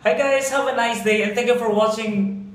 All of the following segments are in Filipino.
Hi guys, have a nice day and thank you for watching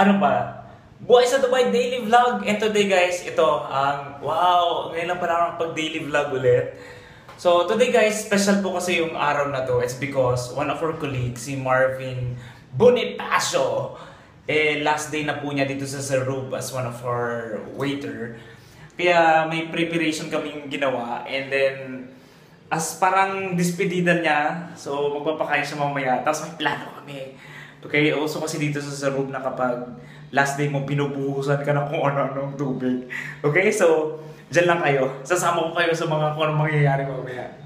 Buhay sa Dubai Daily Vlog. And today guys, ito ang wow, ngayon lang pala akong pag-daily vlog ulit. So today guys, special po kasi yung araw na to. It's because one of our colleagues, si Marvin Bonifacio, last day na po niya dito sa Zarub as one of our waiter. Kaya may preparation kaming ginawa and then as parang despedida niya, so magpapakain siya mamaya. Tapos may plano kami. Okay, also kasi dito sa Zarub na kapag last day mo, binubuhusan ka na kung ano-anong tubig. Okay, so dyan lang kayo. Sasama ko kayo sa mga kung anong mangyayari mamaya.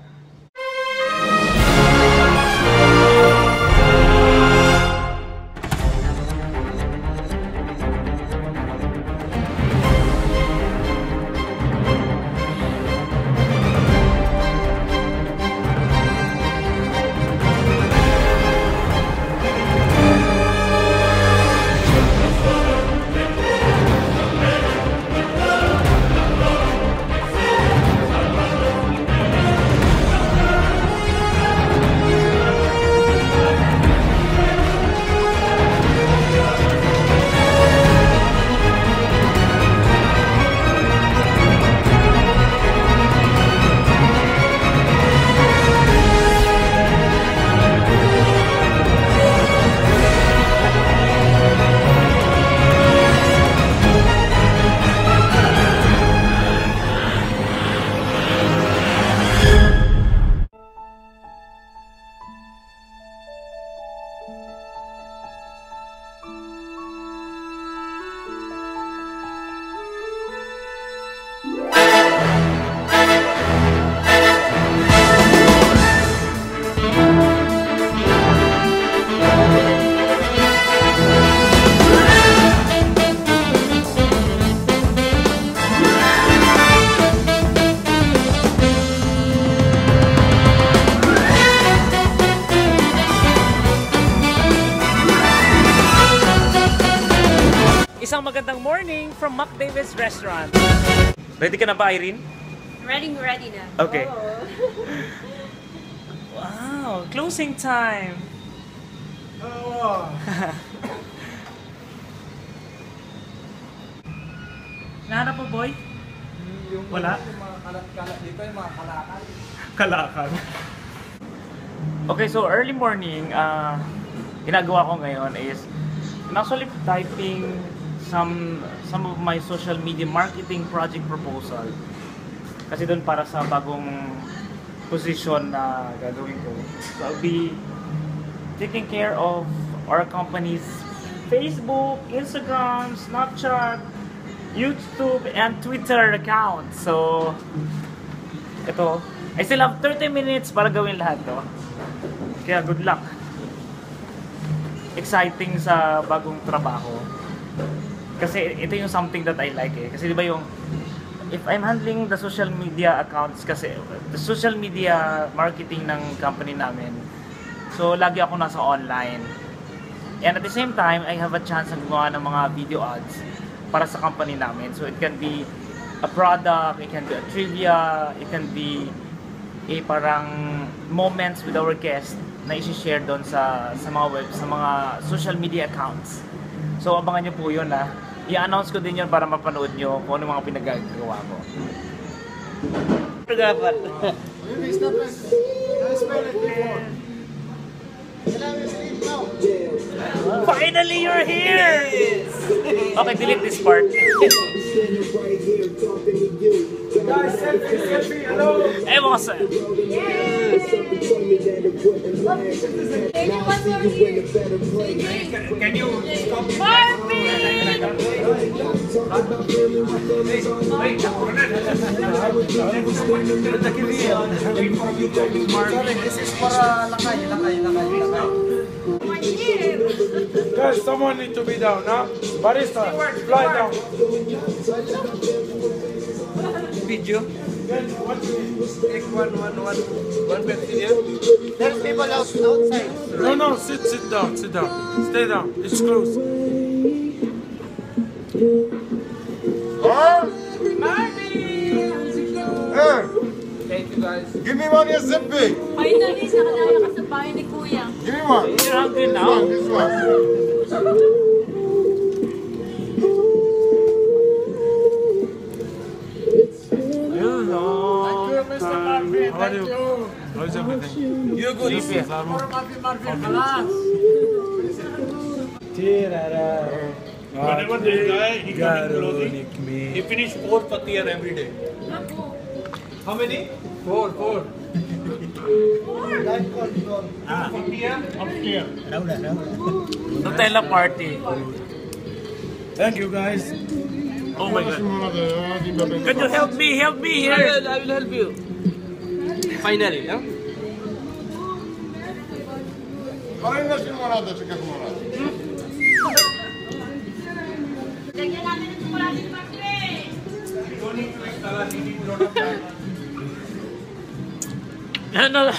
Isang magandang morning from Mac Davis Restaurant. Ready ka na ba, Irene? Ready na. Okay. Wow, closing time. Oh. Nahanap mo, boy? Wala? Yung mga kalat-kalat dito, yung mga kalakal. Kalakal. Okay, so early morning, ginagawa ko ngayon is I'm actually typing some of my social media marketing project proposal. Kasi doon para sa bagong position na gagawin ko. So I'll be taking care of our company's Facebook, Instagram, Snapchat, YouTube, and Twitter accounts. So ito, I still have 30 minutes para gawin lahat to. Kaya good luck. Exciting sa bagong trabaho. Kasi ito yung something that I like eh. Kasi di ba yung if I'm handling the social media accounts kasi the social media marketing ng company namin. So lagi ako nasa online. And at the same time, I have a chance na gumawa ng mga video ads para sa company namin. So it can be a product, it can be a trivia, it can be a parang moments with our guests na i-share doon sa mga social media accounts. So abangan niyo po 'yun ha. I-announce ko din 'yun para mapanood niyo kung ano mga pinagagawa ko. Dapat. Finally, you're here! Okay, delete this part. Guys, selfie, hello! Eh, mga sir. Can you stop? This is para lakay. Guys, someone need to be down, huh? Barista, fly down. Video. Take one bed here. There's people outside. No, sit down. Stay down. It's close. Marvin! you guys. Give me one is big. Finally, nakalaya ka sa bahay ni Kuya. Give me one. You're hungry now? This one. Thank you, Mr. Marvin. Thank you. How's everything? You good. For Marvin, Kalas. Whenever this guy, he comes in clothing, he finish 4 patiyar every day. How many? 4. Live control. Patiyar upstairs. Nutella party. Thank you, guys. Oh my god. Can you help me? Help me here. I will help you. Finally, huh? Ayun na sinumanada, sige sumanada. Lagyan natin ng chocolate ni Marvin. Ano lang.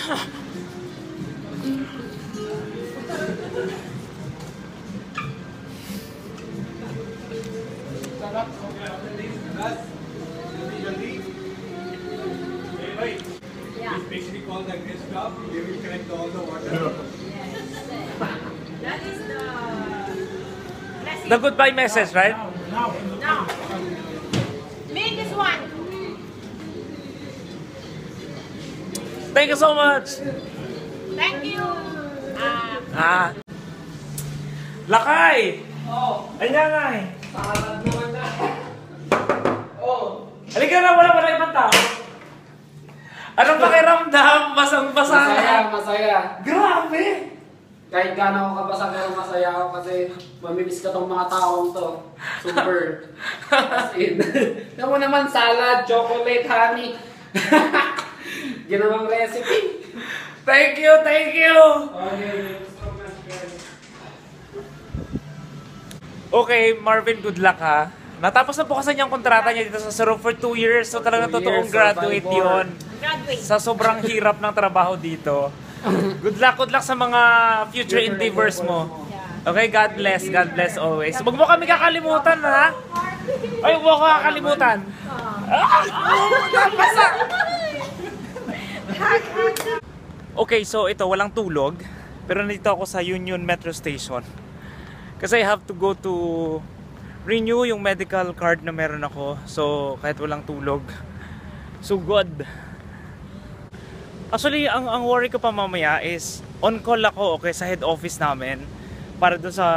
Especially call the guest staff, they will connect all the water. That is the blessing. The goodbye message, right? Now, make this one. Thank you so much. Thank you. Lakay! Ayan nga eh. Halika na, wala ibang tao. Anong pakiramdam? Basang-basa na. Masaya. Grabe! Kahit gaano ako kabasa, pero masaya ako kasi mamimiss ka tong mga taong to. Super. As in. Tignan mo naman, salad, chocolate, honey. Ginawang recipe. Thank you, thank you! Okay, Marvin, good luck ha. Natapos na po kasi niyang kontrata niya dito sa Sarong for 2 years. So talagang 2 totoong years, graduate survivor. yun. Graduate. Sa sobrang hirap ng trabaho dito. Good luck sa mga future endeavors mo. Okay, God bless always. Huwag mo kami kakalimutan ha. Ay, huwag mo kakalimutan. Okay, so ito, walang tulog. Pero nandito ako sa Union Metro Station. Kasi I have to go to renew yung medical card na meron ako. So, kahit walang tulog. So, good. Actually, ang worry ko pa mamaya is on call ako, okay, sa head office namin para doon sa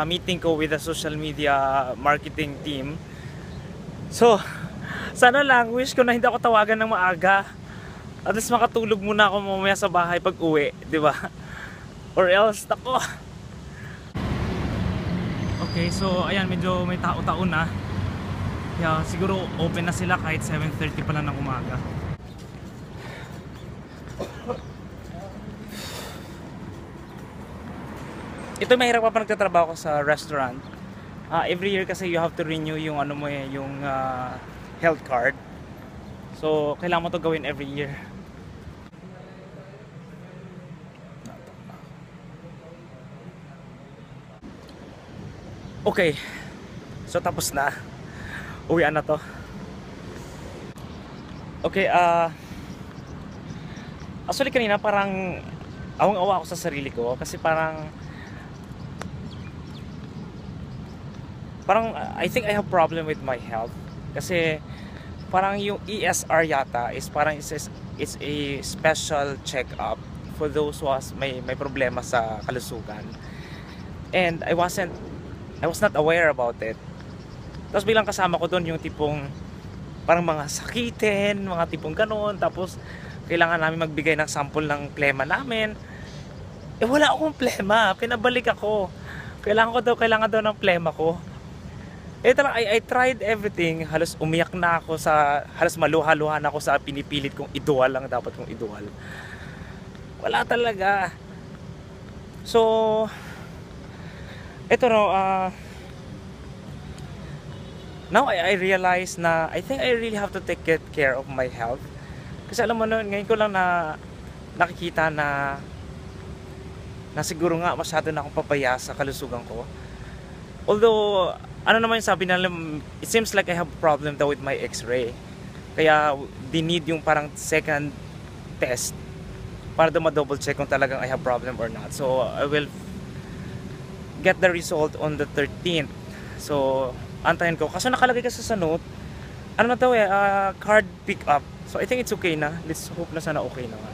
meeting ko with the social media marketing team. So, sana lang, wish ko na hindi ako tawagan ng maaga. At least makatulog muna ako mamaya sa bahay pag uwi, di ba? Or else, tako. Okay, so ayan, medyo may tao-tao na. Kaya siguro open na sila kahit 7:30 pa lang ng umaga. Ito mahirap pa nagtatrabaho ko sa restaurant. Every year kasi you have to renew yung ano mo yung health card. So kailangan mo to gawin every year. Okay. So tapos na. Uwian na to. Okay, actually kanina parang awang-awa ako sa sarili ko kasi parang I think I have problem with my health kasi parang yung ESR yata is parang it's a special check-up for those who may problema sa kalusugan, and I was not aware about it. Tapos bilang kasama ko doon yung tipong parang mga sakitin, mga tipong ganun, tapos kailangan namin magbigay ng sample ng plema namin. Wala akong plema, pinabalik ako. Kailangan daw ng plema ko. I tried everything, halos umiyak na ako halos maluha-luha na ako sa pinipilit kong idual lang dapat kong idual. Wala talaga. So, ito now I realize na I think I really have to take care of my health. Kasi alam mo na, ngayon ko lang na nakikita na siguro nga masyado na akong papaya sa kalusugan ko. Although, ano naman yung sabi nila, it seems like I have a problem daw with my x-ray. Kaya they need yung parang second test para double check kung talagang I have problem or not. So I will get the result on the 13th. So antayin ko. Kaso nakalagay kasi sa note, ano na daw card pick up. So I think it's okay na. Let's hope na sana okay na nga.